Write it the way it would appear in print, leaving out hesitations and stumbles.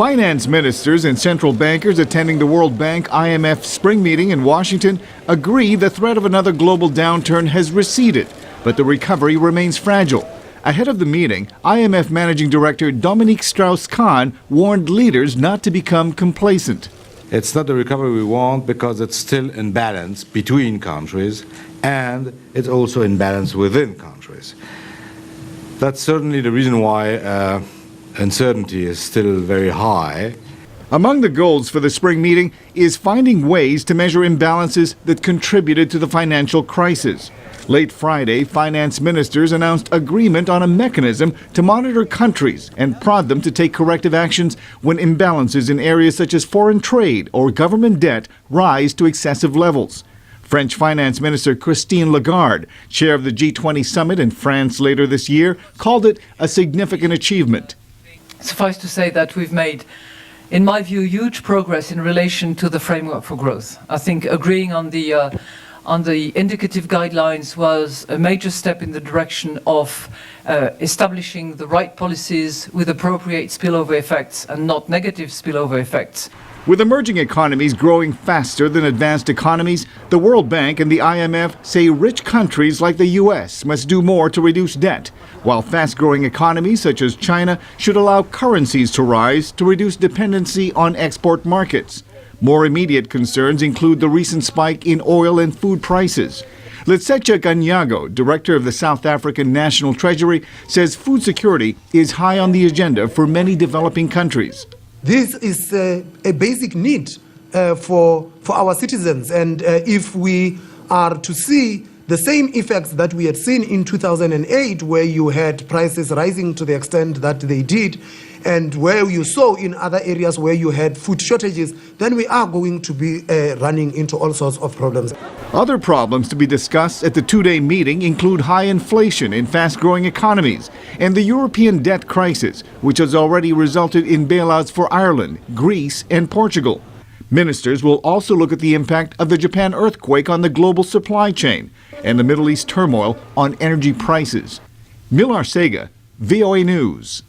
Finance ministers and central bankers attending the World Bank IMF spring meeting in Washington agree the threat of another global downturn has receded, but the recovery remains fragile. Ahead of the meeting, IMF Managing Director Dominique Strauss-Kahn warned leaders not to become complacent. It's not the recovery we want because it's still in balance between countries and it's also in balance within countries. That's certainly the reason why uncertainty is still very high. Among the goals for the spring meeting is finding ways to measure imbalances that contributed to the financial crisis. Late Friday, finance ministers announced agreement on a mechanism to monitor countries and prod them to take corrective actions when imbalances in areas such as foreign trade or government debt rise to excessive levels. French Finance Minister Christine Lagarde, chair of the G20 summit in France later this year, called it a significant achievement. Suffice to say that we've made, in my view, huge progress in relation to the framework for growth. I think agreeing on the indicative guidelines was a major step in the direction of establishing the right policies with appropriate spillover effects and not negative spillover effects. With emerging economies growing faster than advanced economies, the World Bank and the IMF say rich countries like the U.S. must do more to reduce debt, while fast-growing economies such as China should allow currencies to rise to reduce dependency on export markets. More immediate concerns include the recent spike in oil and food prices. Letsetja Ganyago, director of the South African National Treasury, says food security is high on the agenda for many developing countries. This is a basic need for our citizens, and if we are to see the same effects that we had seen in 2008, where you had prices rising to the extent that they did, and where you saw in other areas where you had food shortages, then we are going to be running into all sorts of problems. Other problems to be discussed at the two-day meeting include high inflation in fast-growing economies and the European debt crisis, which has already resulted in bailouts for Ireland, Greece, and Portugal. Ministers will also look at the impact of the Japan earthquake on the global supply chain and the Middle East turmoil on energy prices. Milar Sega, VOA News.